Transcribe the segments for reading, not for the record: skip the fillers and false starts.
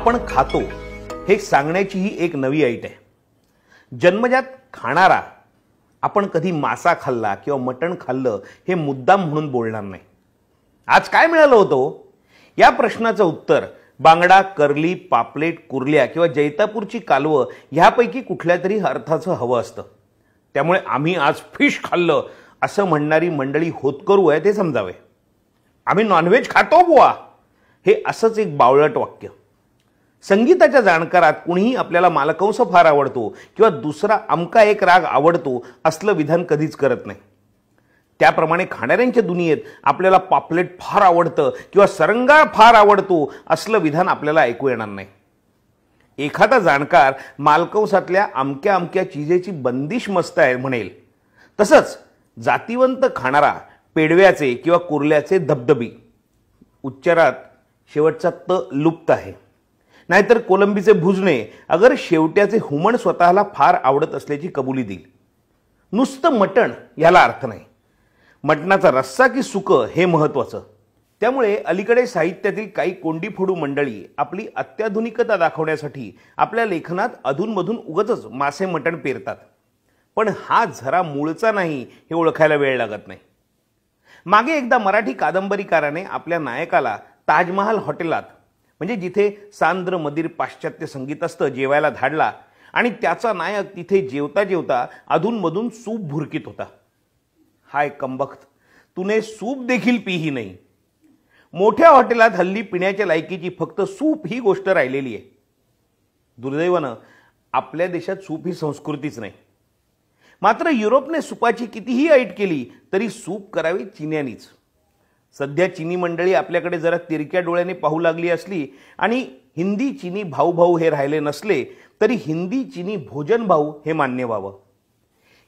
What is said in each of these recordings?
आपण खातो हे सांगण्याची ही एक नवी ऐट आहे। जन्मजात खाणारा आपण कधी मासा खाल्ला किंवा मटण खाल्लं हे मुद्दाम म्हणून बोलणार नाही। आज काय मिळालं होतं या प्रश्नाचं उत्तर बांगडा, कर्ली, पापलेट, कुर्ल्या किंवा जैतापूरची कालवं ह्यापैकी कुठल्या तरी अर्थाचं हवं असतं। त्यामुळे आम्ही आज फिश खाल्लं असं म्हणणारी मंडळी होतकरू आहे ते समजावे। आम्ही नॉनव्हेज खातो बुवा हे असंच एक बावळट वाक्य। संगीताच्या जाणकारात कुणीही आपल्याला मालकंस फार आवडतो किंवा दुसरा अमका एक राग आवडतो असलं विधान कधीच करत नाही। त्याप्रमाणे खाणाऱ्यांच्या दुनियेत आपल्याला पापलेट फार आवडतं किंवा सरंगा फार आवडतो असलं विधान आपल्याला ऐकू येणार नाही। एखादा जाणकार मालकंसातल्या अमक्या अमक्या चीजेची बंदिश मस्त आहे म्हणेल, तसंच जातीवंत खाणारा पेडव्याचे किंवा कुर्ल्याचे धबधबी उच्चारात शेवटचा त लुप्त आहे, नाहीतर कोलंबीचे भुजणे अगर शेवट्याचे हुमण स्वतःला फार आवडत असल्याची कबुली देईल। नुसतं मटण याला अर्थ नाही, मटणाचा रस्सा की सुकं हे महत्त्वाचं। त्यामुळे अलीकडे साहित्यातील काही कोंडीफोडू मंडळी आपली अत्याधुनिकता दाखवण्यासाठी आपल्या लेखनात अधूनमधून उगाचच मासे मटण पेरतात, पण हा झरा मूळचा नाही हे ओळखायला वेळ लागत नाही। मागे एकदा मराठी कादंबरीकाराने आपल्या नायकाला ताजमहाल हॉटेलात म्हणजे जिथे सांद्र मदिर पाश्चात्य संगीत असतं जेवायला धाडला आणि त्याचा नायक तिथे जेवता जेवता अधूनमधून सूप भुरकीत होता। हाय कंबख्त, तूने सूप देखील पीही नाही। मोठ्या हॉटेलात हल्ली पिण्याच्या लायकीची फक्त सूप ही गोष्ट राहिलेली आहे। दुर्दैवानं आपल्या देशात सूप ही संस्कृतीच नाही। मात्र युरोपने सुपाची कितीही ऐट केली तरी सूप करावी चिन्यांनीच। सध्या चिनी मंडळी आपल्याकडे जरा तिरक्या डोळ्याने पाहू लागली असली आणि हिंदी चिनी भाऊ भाऊ हे राहिले नसले तरी हिंदी चिनी भोजन भाऊ हे मान्य व्हावं।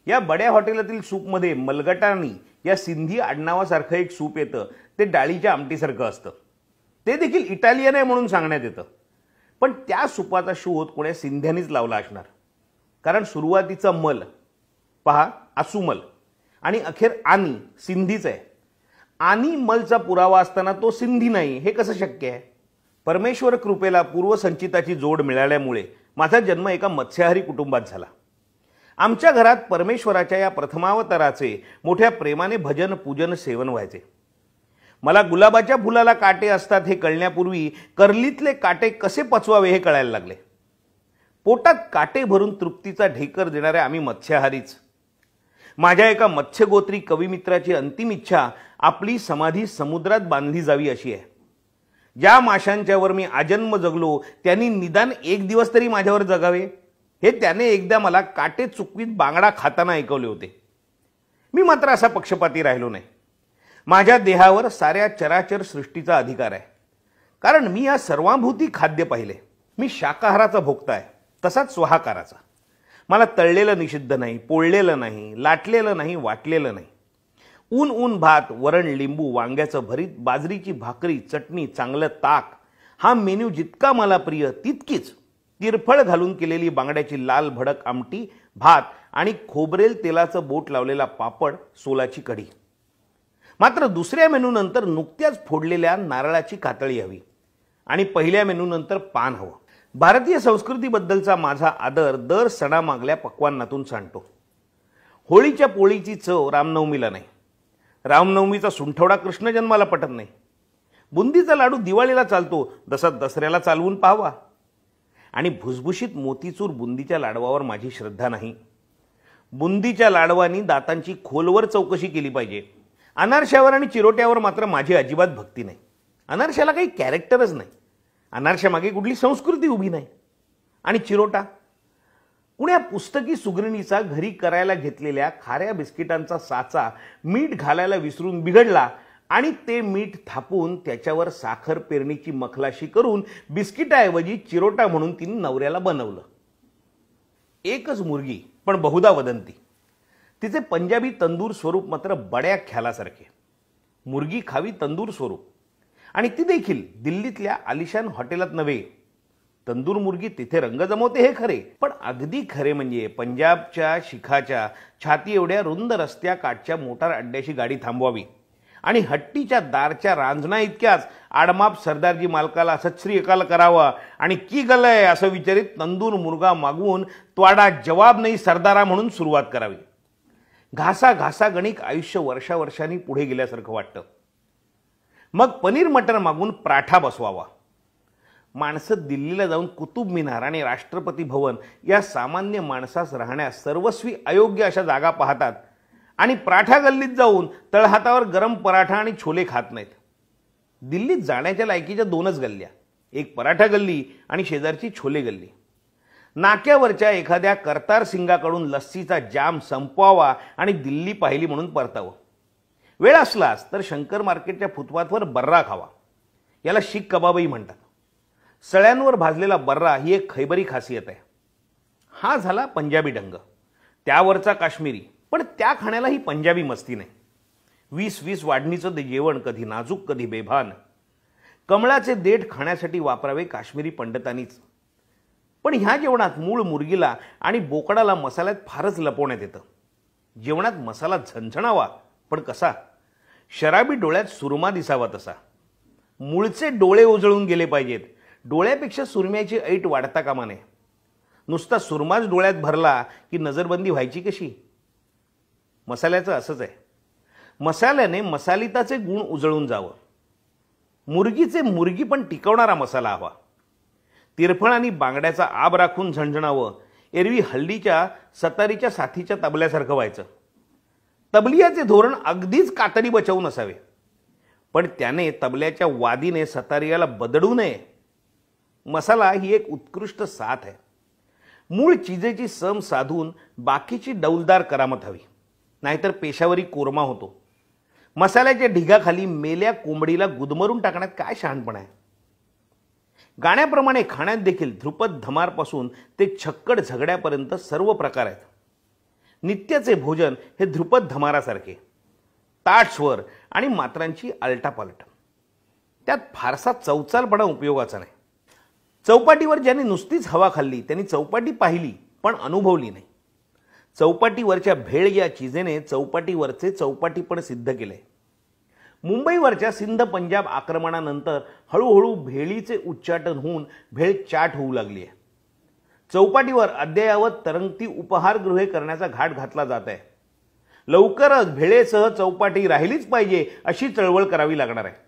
या बड्या हॉटेलातील सूपमध्ये मलगटानी या सिंधी आडनावासारखं एक सूप येतं, ते डाळीच्या आमटीसारखं असतं। ते देखील इटालियन आहे म्हणून सांगण्यात येतं, पण त्या सुपाचा शोध कोण्या सिंध्यानीच लावला असणार, कारण सुरुवातीचा मल पहा आसुमल आणि अखेर आनी सिंधीच आहे। आनी मलचा पुरावा असताना तो सिंधी नाही हे कसं शक्य आहे? परमेश्वर कृपेला पूर्वसंचिताची जोड मिळाल्यामुळे माझा जन्म एका मत्स्याहारी कुटुंबात झाला। आमच्या घरात परमेश्वराच्या या प्रथमावताराचे मोठ्या प्रेमाने भजन पूजन सेवन व्हायचे। मला गुलाबाच्या फुलाला काटे असतात हे कळण्यापूर्वी कर्लीतले काटे कसे पचवावे हे कळायला लागले। पोटात काटे भरून तृप्तीचा ढेकर देणारे आम्ही मत्स्याहारीच। माझ्या एका मत्स्यगोत्री कविमित्राची अंतिम इच्छा आपली समाधी समुद्रात बांधली जावी अशी आहे। ज्या माशांच्यावर मी आजन्म जगलो त्यांनी निदान एक दिवस तरी माझ्यावर जगावे हे त्याने एकदा मला काटे चुकवीत बांगडा खाताना ऐकवले होते। मी मात्र असा पक्षपाती राहिलो नाही। माझ्या देहावर साऱ्या चराचर सृष्टीचा अधिकार आहे, कारण मी या सर्वांभूती खाद्य पाहिले। मी शाकाहाराचा भोक्ता आहे, तसाच स्वाहाकाराचा। मला तळलेलं निषिद्ध नाही, पोळलेलं नाही, लाटलेलं नाही, वाटलेलं नाही। ऊन ऊन भात, वरण, लिंबू, वांग्याचं भरीत, बाजरीची भाकरी, चटणी, चांगलं ताक हा मेन्यू जितका मला प्रिय तितकीच तिरफळ घालून केलेली बांगड्याची लाल भडक आमटी, भात आणि खोबरेल तेलाचं बोट लावलेला पापड, सोलाची कढी। मात्र दुसऱ्या मेनू नंतर नुकत्याच फोडलेल्या नारळाची कातळी हवी आणि पहिल्या मेनू नंतर पान हवं। भारतीय संस्कृतीबद्दलचा माझा आदर दर सणामागल्या पक्वान्नातून सांडतो। होळीच्या पोळीची चव रामनवमीला नाही, रामनवमीचा सुंठवडा कृष्ण जन्माला पटत नाही। बुंदीचा लाडू दिवाळीला चालतो, तसा दसऱ्याला चालवून पाहावा। आणि भुसभुशीत मोतीचूर बुंदीच्या लाडवावर माझी श्रद्धा नाही। बुंदीच्या लाडवानी दातांची खोलवर चौकशी केली पाहिजे। अनारशावर आणि चिरोट्यावर मात्र माझी अजिबात भक्ती नाही। अनारशाला काही कॅरेक्टरच नाही, अनारशामागे कुठली संस्कृती उभी नाही। आणि चिरोटा कुण्या पुस्तकी सुगरणीचा घरी करायला घेतलेल्या खाऱ्या बिस्किटांचा साचा मीठ घालायला विसरून बिघडला आणि ते मीठ थापून त्याच्यावर साखर पेरणीची मखलाशी करून बिस्किटाऐवजी चिरोटा म्हणून तिने नवऱ्याला बनवलं। एकच मुर्गी पण बहुधा वदंती। तिचे पंजाबी तंदूर स्वरूप मात्र बड्या ख्यालासारखे। मुर्गी खावी तंदूर स्वरूप, आणि ती देखील दिल्लीतल्या आलिशान हॉटेलात नव्हे। तंदूर मुर्गी तिथे रंग जमवते हे खरे, पण अगदी खरे म्हणजे पंजाबच्या शिखाच्या छाती एवढ्या रुंद रस्त्या काठच्या मोटार अड्ड्याशी गाडी थांबवावी आणि हट्टीच्या दारच्या रांजणा इतक्याच आडमाप सरदारजी मालकाला सत श्री अकाल करावा आणि की गलय असं विचारित तंदूर मुर्गा मागवून त्वाडा जवाब नाही सरदारा म्हणून सुरुवात करावी. घासा घासा गणिक आयुष्य वर्षावर्षांनी पुढे गेल्यासारखं वाटतं. मग पनीर मटर मागून पराठा बसवावा. माणसं दिल्लीला जाऊन कुतुब मिनार आणि राष्ट्रपती भवन या सामान्य माणसास राहण्यास सर्वस्वी अयोग्य अशा जागा पाहतात आणि पराठा गल्लीत जाऊन तळहातावर गरम पराठा आणि छोले खात नाहीत. दिल्लीत जाण्याच्या लायकीच्या दोनच गल्ल्या, एक पराठा गल्ली आणि शेजारची छोले गल्ली. नाक्यावरच्या एखाद्या करतार सिंगाकडून लस्सीचा जाम संपवावा आणि दिल्ली पाहिली म्हणून परतावं. वेळ असलाच तर शंकर मार्केटच्या फुटपाथवर बर्रा खावा. याला शीख कबाबही म्हणतात. सळ्यांवर भाजलेला बर्रा ही एक खैबरी खासियत आहे. हा झाला पंजाबी ढंग, त्यावरचा काश्मीरी. पण त्या खाण्यालाही पंजाबी मस्ती नाही. 20-20 वाढणीचं ते जेवण कधी नाजूक कधी बेभान. कमळाचे देठ खाण्यासाठी वापरावे काश्मीरी पंडितांनीच. पण ह्या जेवणात मूळ मुर्गीला आणि बोकडाला मसाल्यात फारच लपवण्यात येतं. जेवणात मसाला झणझणावा, पण कसा? शराबी डोळ्यात सुरमा दिसावा तसा. मूळचे डोळे उजळून गेले पाहिजेत. डोळ्यापेक्षा सुरम्याची ऐट वाढता कामा नये. नुसता सुरमाच डोळ्यात भरला की नजरबंदी व्हायची कशी? मसाल्याचं असंच आहे. मसाल्याने मसालिताचे गुण उजळून जावं. मुर्गीचे मुर्गी पण टिकवणारा मसाला हवा. तिरफळ आणि बांगड्याचा आब राखून झणझणावं. एरवी हल्लीच्या सतारीच्या साथीच्या तबल्यासारखं व्हायचं. तबलियाचे धोरण अगदीच कातडी बचावून असावे, पण त्याने तबल्याच्या वादीने सतारियाला बदडू नये. मसाला ही एक उत्कृष्ट साथ आहे. मूळ चिजेची सम साधून बाकीची डौलदार करामत हवी, नाहीतर पेशावरी कोरमा होतो. मसाल्याच्या ढिगाखाली मेल्या कोंबडीला गुदमरून टाकण्यात काय शहाणपण आहे? गाण्याप्रमाणे खाण्यात देखील ध्रुपद धमारपासून ते छक्कड झगड्यापर्यंत सर्व प्रकार आहेत. नित्याचे भोजन हे ध्रुपद धमारासारखे, ताठ स्वर आणि मात्रांची आलटापालट. त्यात फारसा चवचालपणा उपयोगाचा नाही. चौपाटीवर ज्यांनी नुसतीच हवा खाल्ली त्यांनी चौपाटी पाहिली पण अनुभवली नाही. चौपाटीवरच्या भेळ या चिजेने चौपाटीवरचे चौपाटीपण सिद्ध केले. मुंबईवरच्या सिंध पंजाब आक्रमणानंतर हळूहळू भेळीचे उच्चाटन होऊन भेळ चाट होऊ लागली आहे. चौपाटीवर अद्ययावत तरंगती उपहारगृहे करण्याचा घाट घातला जात आहे. लवकरच भेळेसह चौपाटी राहिलीच पाहिजे अशी चळवळ करावी लागणार आहे.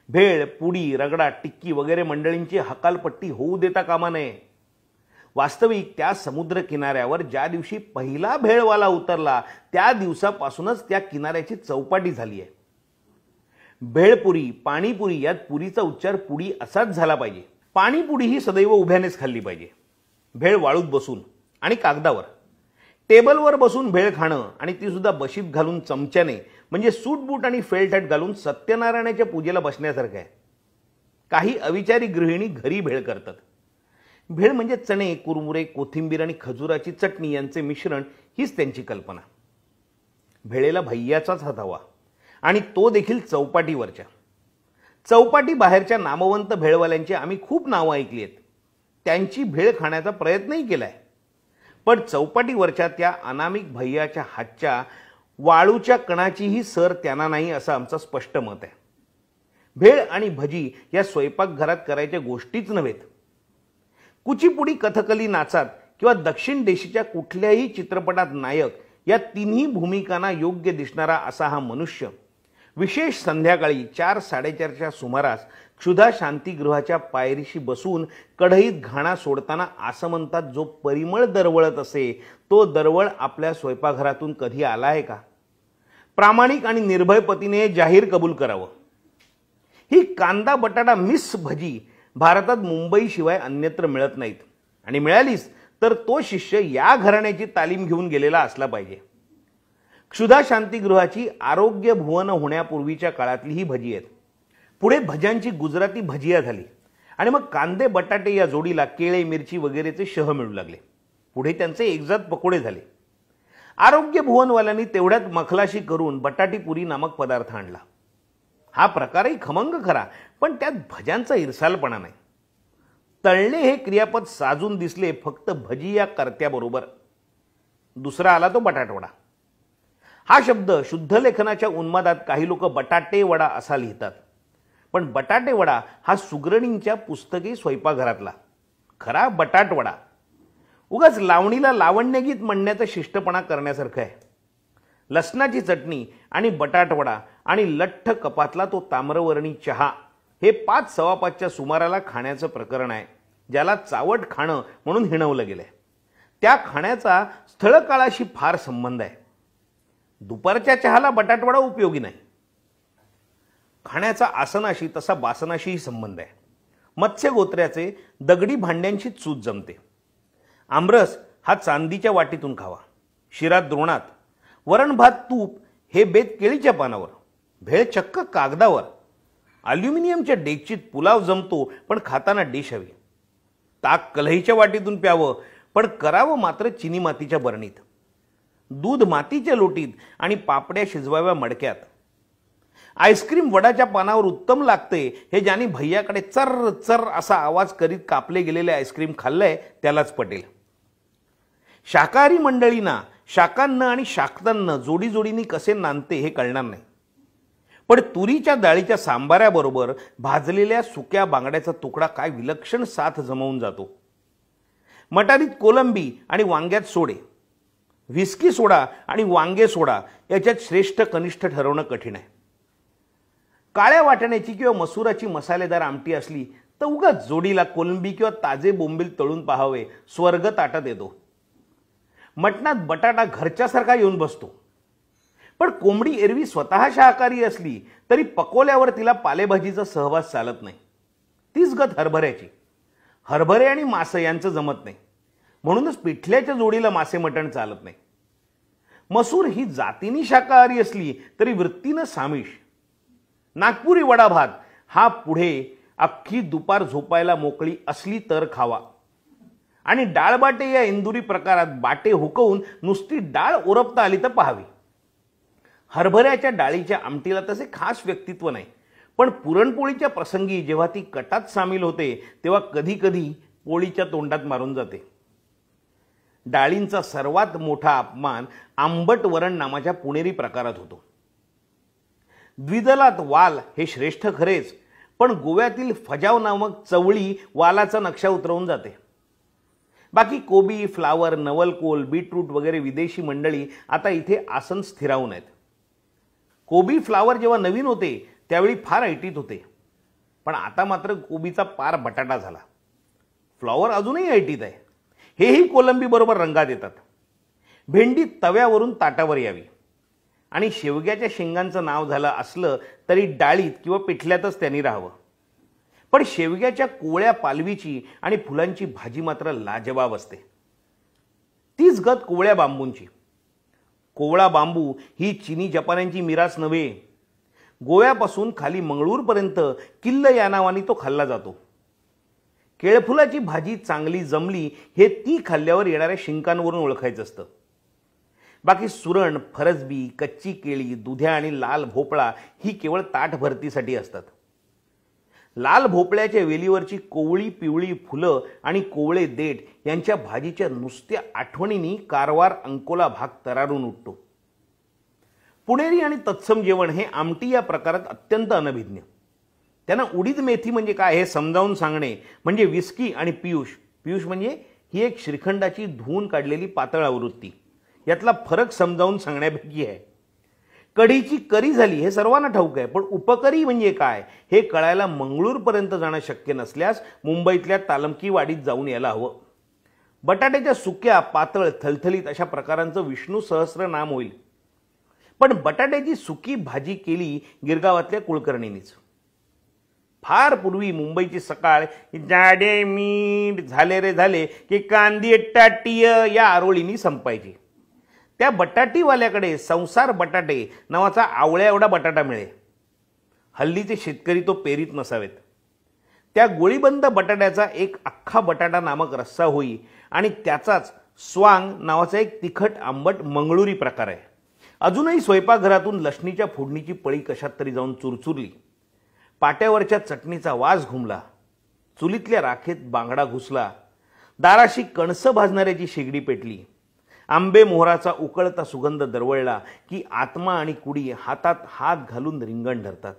भेळ, पुडी, रगडा, टिक्की वगैरे मंडळींची हकालपट्टी होऊ देता कामा नये. वास्तविक त्या समुद्र किनाऱ्यावर ज्या दिवशी पहिला भेळवाला उतरला त्या दिवसापासूनच त्या किनाऱ्याची चौपाटी झाली आहे. भेळपुरी, पाणीपुरी यात पुरीचा उच्चार पुडी असाच झाला पाहिजे. पाणीपुरी ही सदैव उभ्यानेच खाल्ली पाहिजे. भेळ वाळूत बसून आणि कागदावर. टेबलवर बसून भेळ खाणं आणि ती सुद्धा बशीत घालून चमच्याने म्हणजे सूट बूट आणि फेल्ट हॅट घालून सत्यनारायणाच्या पूजेला बसण्यासारखं आहे. काही अविचारी गृहिणी घरी भेळ करतात. भेळ म्हणजे चणे, कुरमुरे, कोथिंबीर आणि खजुराची चटणी यांचे मिश्रण हीच त्यांची कल्पना. भेळेला भैयाचाच हात हवा आणि तो देखील चौपाटीवरच्या. चौपाटी बाहेरच्या नामवंत भेळवाल्यांची आम्ही खूप नावं ऐकली आहेत. त्यांची भेळ खाण्याचा प्रयत्नही केलाय. पण चौपाटीवरच्या त्या अनामिक भैयाच्या हातच्या वाळूच्या कणाचीही सर त्यांना नाही असं आमचं स्पष्ट मत आहे. भेळ आणि भजी या स्वयंपाकघरात करायच्या गोष्टीच नव्हेत. कुचीपुडी, कथकली नाचात किंवा दक्षिण देशीच्या कुठल्याही चित्रपटात नायक या तिन्ही भूमिकांना योग्य दिसणारा असा हा मनुष्य विशेष संध्याकाळी 4-4:30च्या सुमारास क्षुधा शांतिगृहाच्या पायरीशी बसून कढईत घाणा सोडताना आसमंतात जो परिमळ दरवळत असे तो दरवळ आपल्या स्वयंपाकघरातून कधी आला आहे का? प्रामाणिक आणि निर्भय पतीने जाहीर कबूल करावं. ही कांदा बटाटा मिक्स भजी भारतात मुंबईशिवाय अन्यत्र मिळत नाहीत आणि मिळालीच तर तो शिष्य या घराण्याची तालीम घेऊन गेलेला असला पाहिजे. क्षुधा शांतिगृहाची आरोग्य भुवन होण्यापूर्वीच्या काळातली ही भजी आहेत. पुढे भज्यांची गुजराती भजिया झाली आणि मग कांदे बटाटे या जोडीला केळे, मिरची वगैरेचे शह मिळू लागले. पुढे त्यांचे एकजात पकोडे झाले. आरोग्य भुवनवाल्यांनी तेवढ्यात मखलाशी करून बटाटीपुरी नामक पदार्थ आणला. हा प्रकारही खमंग खरा, पण त्यात भज्यांचा इरसालपणा नाही. तळणे हे क्रियापद साजून दिसले फक्त भजी या कर्त्याबरोबर. दुसरा आला तो बटाटवडा. हा शब्द शुद्ध लेखनाच्या उन्मादात काही लोक बटाटे वडा असा लिहितात, पण बटाटे वडा हा सुगरणींच्या पुस्तकी स्वयंपाकघरातला खरा बटाटवडा उगाच लावणीला लावण्यगीत म्हणण्याचा शिष्टपणा करण्यासारखं आहे. लसणाची चटणी आणि बटाटवडा आणि लठ्ठ कपातला तो ताम्रवर्णी चहा हे 5:15च्या सुमाराला खाण्याचं प्रकरण आहे, ज्याला चावट खाणं म्हणून हिणवलं गेलंय. त्या खाण्याचा स्थळकाळाशी फार संबंध आहे. दुपारच्या चहाला बटाटवडा उपयोगी नाही. खाण्याचा आसनाशी तसा बासनाशीही संबंध आहे. मत्स्यगोत्र्याचे दगडी भांड्यांशी चूत जमते. आमरस हा चांदीच्या वाटीतून खावा, शिरा द्रोणात, वरण भात तूप हे बेत केळीच्या पानावर, भेळ चक्क कागदावर. अल्युमिनियमच्या डेगचीत पुलाव जमतो, पण खाताना डिश हवी. ताक कलईच्या वाटीतून प्यावं, पण करावं मात्र चिनी मातीच्या बरणीत. दूध मातीच्या लोटीत आणि पापड्या शिजवाव्या मडक्यात. आईस्क्रीम वडाच्या पानावर उत्तम लागते हे ज्यांनी भैयाकडे चर्र चर्र असा आवाज करीत कापले गेलेले आईस्क्रीम खाल्लंय त्यालाच पटेल. शाकाहारी मंडळींना शाकान्न आणि शाक्तान्न जोडी जोडीने कसे नांदते हे कळणार नाही, पण तुरीच्या डाळीच्या सांबाऱ्याबरोबर भाजलेल्या सुक्या बांगड्याचा तुकडा काय विलक्षण साथ जमवून जातो. मटारीत कोलंबी आणि वांग्यात सोडे, व्हिस्की सोडा आणि वांगे सोडा याच्यात श्रेष्ठ कनिष्ठ ठरवणं कठीण आहे. काळ्या वाटाण्याची किंवा मसुराची मसालेदार आमटी असली तर उगाच जोडीला कोलंबी किंवा ताजे बोंबील तळून पाहावे, स्वर्ग ताटात येतो. मटणात बटाटा घरच्यासारखा येऊन बसतो, पण कोंबडी एरवी स्वतः शाकाहारी असली तरी पकोल्यावर तिला पालेभाजीचा सहवास चालत नाही. तीच गत हरभऱ्याची. हरभरे आणि मासे यांचं जमत नाही, म्हणूनच पिठल्याच्या जोडीला मासे मटण चालत नाही. मसूर ही जातीने शाकाहारी असली तरी वृत्तीनं सामिष. नागपुरी वडा भात हा पुढे अख्खी दुपार झोपायला मोकळी असली तर खावा. आणि डाळबाटे या इंदुरी प्रकारात बाटे हुकवून नुसती डाळ ओरपता आली तर पाहावी. हरभऱ्याच्या डाळीच्या आमटीला तसे खास व्यक्तित्व नाही, पण पुरणपोळीच्या प्रसंगी जेव्हा ती कटात सामील होते तेव्हा कधी कधी पोळीच्या तोंडात मारून जाते. डाळींचा सर्वात मोठा अपमान आंबट वरण नावाच्या पुणेरी प्रकारात होतो. द्विदलात वाल हे श्रेष्ठ खरेच, पण गोव्यातील फजाव नामक चवळी वालाचा नक्षा उतरवून जाते. बाकी कोबी, फ्लावर, नवलकोल, बीटरूट वगैरे विदेशी मंडळी आता इथे आसन स्थिरावून आहेत. कोबी फ्लावर जेव्हा नवीन होते त्यावेळी फार ऐटीत होते, पण आता मात्र कोबीचा पार बटाटा झाला. फ्लावर अजूनही ऐटीत आहे. हेही कोलंबी बरोबर रंगात येतात. भेंडी तव्यावरून ताटावर यावी. आणि शेवग्याच्या शेंगांचं नाव झालं असलं तरी डाळीत किंवा पिठल्यातच त्यांनी राहावं. पण शेवग्याच्या कोवळ्या पालवीची आणि फुलांची भाजी मात्र लाजवाब असते. तीच गत कोवळ्या बांबूंची. कोवळा बांबू ही चीनी जपान्यांची मिरास नव्हे. गोव्यापासून खाली मंगळूरपर्यंत किल्ल या नावाने तो खाल्ला जातो. केळफुलाची भाजी चांगली जमली हे ती खाल्ल्यावर येणाऱ्या शिंकांवरून ओळखायचं असतं. बाकी सुरण, फरसबी, कच्ची केळी, दुध्या आणि लाल भोपळा ही केवळ ताट भरतीसाठी असतात. लाल भोपळ्याच्या वेलीवरची कोवळी पिवळी फुलं आणि कोवळे देठ यांच्या भाजीच्या नुसत्या आठवणींनी कारवार अंकोला भाग तरारून उठतो. पुणेरी आणि तत्सम जेवण हे आमटी या प्रकारात अत्यंत अनभिज्ञ. त्यांना उडीद मेथी म्हणजे काय हे समजावून सांगणे म्हणजे विस्की आणि पियुष. पियुष म्हणजे ही एक श्रीखंडाची धुवून काढलेली पातळ आवृत्ती. यातला फरक समजावून सांगण्यापैकी आहे. कढीची करी झाली हे सर्वांना ठाऊक आहे, पण उपकरी म्हणजे काय हे कळायला मंगळूरपर्यंत जाणं शक्य नसल्यास मुंबईतल्या तालमकी वाडीत जाऊन यायला हवं. बटाट्याच्या सुक्या, पातळ, थलथलीत अशा प्रकारांचं विष्णू सहस्र नाम होईल. पण बटाट्याची सुकी भाजी केली गिरगावातल्या कुलकर्णींनीच. फार पूर्वी मुंबईची सकाळ जाडे मीठ झाले रे झाले की कांदी टाटीय या आरोळीनी संपायची. त्या बटाटीवाल्याकडे संसार बटाटे नावाचा आवळ्या एवढा बटाटा मिळे. हल्लीचे शेतकरी तो पेरीत नसावेत. त्या गोळीबंद बटाट्याचा एक अख्खा बटाटा नामक रस्सा होई आणि त्याचाच स्वांग नावाचा एक तिखट आंबट मंगळुरी प्रकार आहे. अजूनही स्वयंपाकघरातून लसणीच्या फोडणीची पळी कशात तरी जाऊन चुरचुरली. पाट्यावरच्या चटणीचा वास घुमला. चुलीतल्या राखेत बांगडा घुसला. दाराशी कणसं भाजणाऱ्याची शेगडी पेटली. आंबे मोहराचा उकळता सुगंध दरवळला की आत्मा आणि कुडी हातात हात घालून रिंगण धरतात.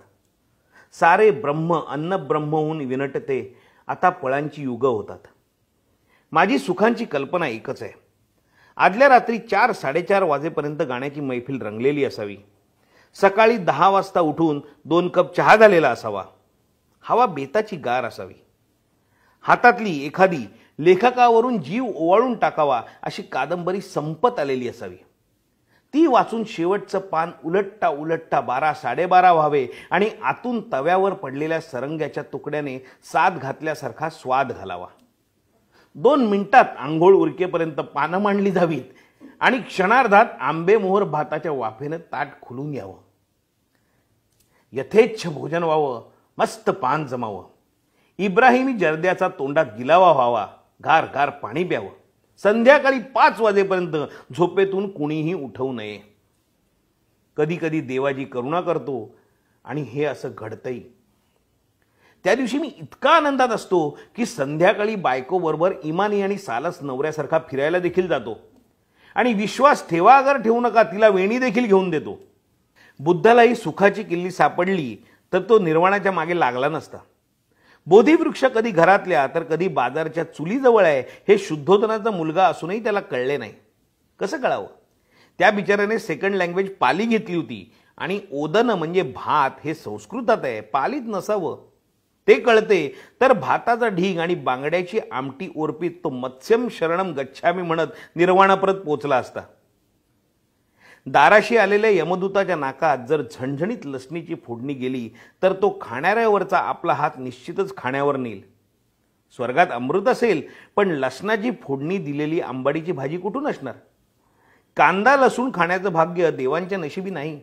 सारे ब्रह्म अन्न ब्रह्महून विनटते, आता फळांची युग होतात. माझी सुखांची कल्पना एकच आहे. आदल्या रात्री 4-4:30 वाजेपर्यंत गाण्याची मैफिल रंगलेली असावी. सकाळी 10 वाजता उठून 2 कप चहा झालेला असावा. हवा बेताची गार असावी. हातातली एखादी लेखकावरून जीव ओवाळून टाकावा अशी कादंबरी संपत आलेली असावी. ती वाचून शेवटचं पान उलटता उलटता 12-12:30 व्हावे आणि आतून तव्यावर पडलेल्या सरंग्याच्या तुकड्याने साद घातल्यासारखा स्वाद घालावा. 2 मिनिटात आंघोळ उरकेपर्यंत पानं मांडली जावीत आणि क्षणार्धात आंबेमोहर भाताच्या वाफेनं ताट खुलून यावं. यथेच्छ भोजन व्हावं, मस्त पान जमावं. इब्राहिमी जर्द्याचा तोंडात गिलावा व्हावा, गार गार पाणी प्यावं. संध्याकाळी 5 वाजेपर्यंत झोपेतून कुणीही उठवू नये. कधी कधी देवाजी करुणा करतो आणि हे असं घडतंही. त्या दिवशी मी इतका आनंदात असतो की संध्याकाळी बायकोबरोबर इमानी आणि सालस नवऱ्यासारखा फिरायला देखील जातो आणि विश्वास ठेवा अगर ठेवू नका तिला वेणी देखील घेऊन देतो. बुद्धालाही सुखाची किल्ली सापडली तर तो निर्वाणाच्या मागे लागला नसता. बोधिवृक्ष कधी घरातल्या तर कधी बाजारच्या चुलीजवळ आहे हे शुद्धोधनाचा मुलगा असूनही त्याला कळले नाही. कसं कळावं? त्या बिचाऱ्याने सेकंड लँग्वेज पाली घेतली होती आणि ओदन म्हणजे भात हे संस्कृतात आहे, पालीत नसावं. ते कळते तर भाताचा ढीग आणि बांगड्याची आमटी ओरपीत तो मत्स्यम शरणम गच्छामी म्हणत निर्वाणाप्रत पोचला असता. दाराशी आलेल्या यमदूताच्या नाकात जर झणझणीत लसणीची फोडणी गेली तर तो खाणाऱ्यावरचा आपला हात निश्चितच खाण्यावर नेईल. स्वर्गात अमृत असेल पण लसणाची फोडणी दिलेली आंबाडीची भाजी कुठून असणार? कांदा लसूण खाण्याचं भाग्य देवांच्या नशिबी नाही.